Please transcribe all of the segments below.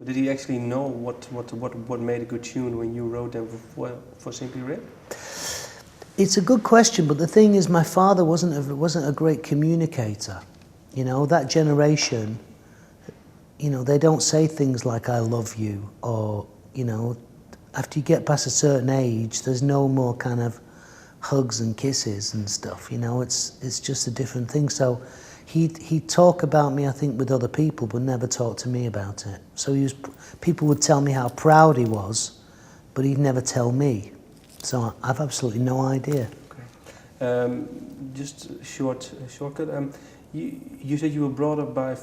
did he actually know what made a good tune when you wrote them for Simply Red? It's a good question, but the thing is, my father wasn't a great communicator. You know, that generation, you know, they don't say things like "I love you," or, you know, after you get past a certain age, there's no more kind of hugs and kisses and stuff. You know, it's just a different thing. So he'd talk about me, I think, with other people, but never talk to me about it. So people would tell me how proud he was, but he'd never tell me. So I've absolutely no idea. Okay. Just a shortcut. You said you were brought up by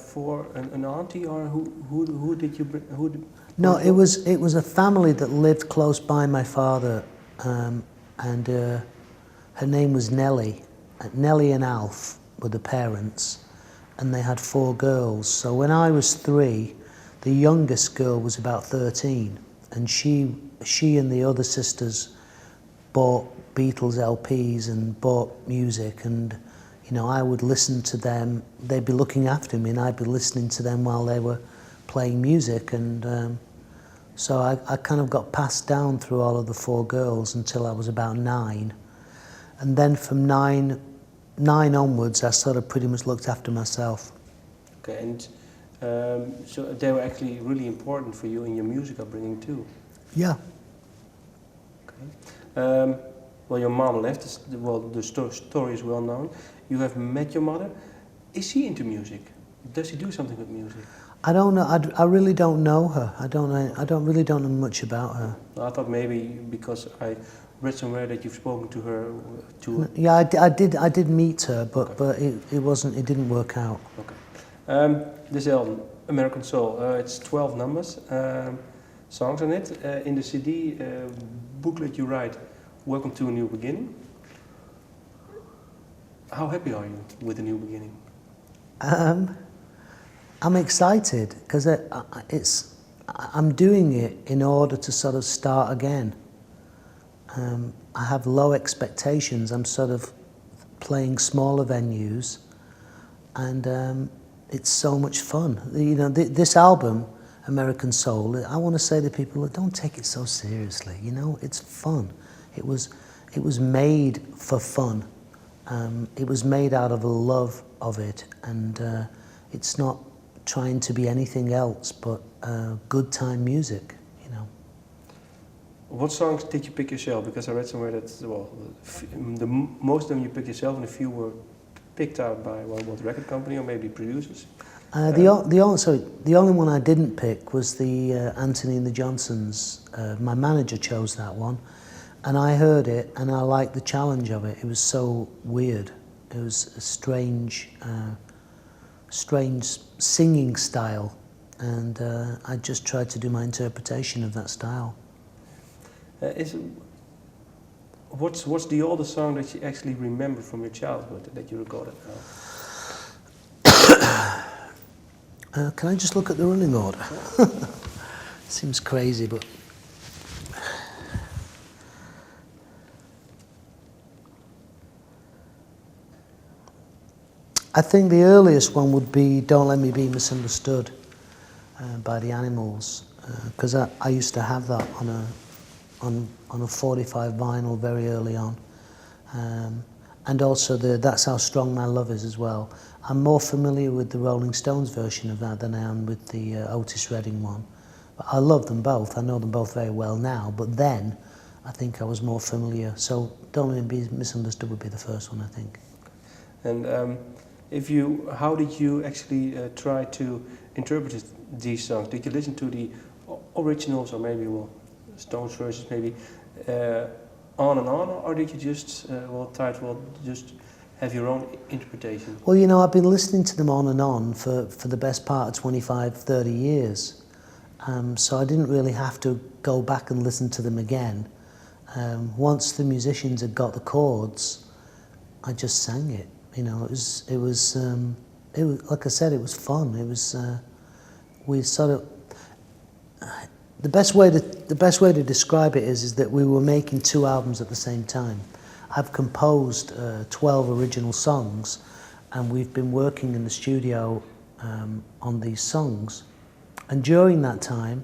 an auntie, or who did you bring? No, it was a family that lived close by my father, and her name was Nellie. Nellie and Alf were the parents, and they had 4 girls. So when I was 3, the youngest girl was about 13, and she and the other sisters bought Beatles LPs and bought music, and you know, I would listen to them. They'd be looking after me, and I'd be listening to them while they were playing music, and so I kind of got passed down through all of the 4 girls until I was about 9, and then from 9 onwards, I sort of pretty much looked after myself. Okay, and so they were actually really important for you in your music upbringing too. Yeah. Okay. Well, your mom left. Well, the story is well known. You have met your mother. Is she into music? Does she do something with music? I don't know. I really don't know her. I really don't know much about her. I thought maybe because I read somewhere that you've spoken to her. Yeah, I did meet her, but it didn't work out. Okay. This album, American Soul, it's 12 numbers, songs on it. In the CD booklet you write, "Welcome to a New Beginning." How happy are you with the new beginning? I'm excited because I'm doing it in order to sort of start again. I have low expectations. I'm sort of playing smaller venues, and it's so much fun. You know, this album, American Soul, I want to say to people, don't take it so seriously. You know, it's fun. It was made for fun. It was made out of a love of it, and it's not trying to be anything else but good time music, you know. What songs did you pick yourself? Because I read somewhere that, well, most of them you picked yourself, and a few were picked out by what record company or maybe producers. The only one I didn't pick was the Anthony and the Johnsons. My manager chose that one, and I heard it, and I liked the challenge of it. It was so weird. It was a strange singing style, and I just tried to do my interpretation of that style. What's the oldest song that you actually remember from your childhood that you recorded now? Can I just look at the running order? Seems crazy, but I think the earliest one would be "Don't Let Me Be Misunderstood" by the Animals, because I used to have that on a 45 vinyl very early on, and also "That's How Strong My Love Is" as well. I'm more familiar with the Rolling Stones version of that than I am with the Otis Redding one. But I love them both. I know them both very well now, but then I think I was more familiar. So "Don't Let Me Be Misunderstood" would be the first one, I think. And how did you actually try to interpret these songs? Did you listen to the originals, or maybe Stones versions, maybe on and on, or did you just just have your own interpretation? Well, you know, I've been listening to them on and on for the best part of 25, 30 years. So I didn't really have to go back and listen to them again. Once the musicians had got the chords, I just sang it. You know, it was like I said, it was fun. It was we sort of the best way to describe it is that we were making 2 albums at the same time. I've composed 12 original songs, and we've been working in the studio on these songs And during that time,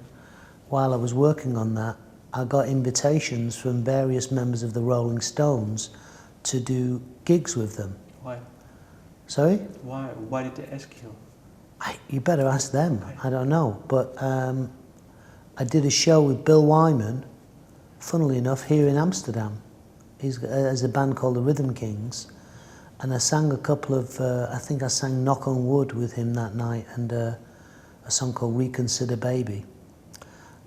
while I was working on that, I got invitations from various members of the Rolling Stones to do gigs with them. Why? Sorry? Why did they ask you? You better ask them. I don't know. But I did a show with Bill Wyman, funnily enough, here in Amsterdam. There's a band called the Rhythm Kings. And I sang a couple of, I think I sang Knock on Wood with him that night, and a song called Reconsider Baby.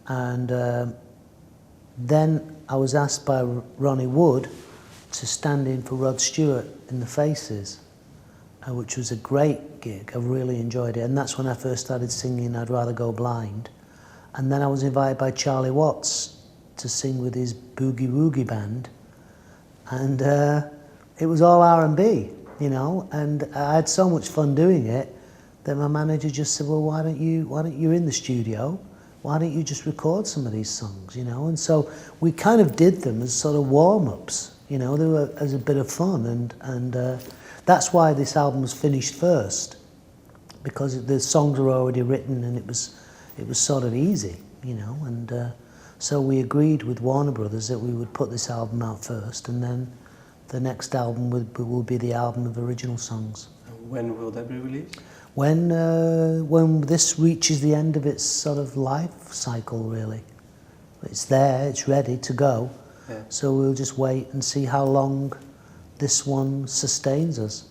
And then I was asked by Ronnie Wood to stand in for Rod Stewart in the Faces, which was a great gig. I really enjoyed it. And that's when I first started singing I'd Rather Go Blind. And then I was invited by Charlie Watts to sing with his Boogie Woogie band. And it was all R&B, you know, and I had so much fun doing it that my manager just said, well, why don't you're in the studio, why don't you just record some of these songs, you know? And so we kind of did them as sort of warm-ups, you know, they were as a bit of fun, and that's why this album was finished first, because the songs were already written and it was sort of easy, you know, and so we agreed with Warner Brothers that we would put this album out first, and then the next album will be the album of original songs. When will that be released? When this reaches the end of its sort of life cycle, really. It's there, it's ready to go. Yeah. So we'll just wait and see how long this one sustains us.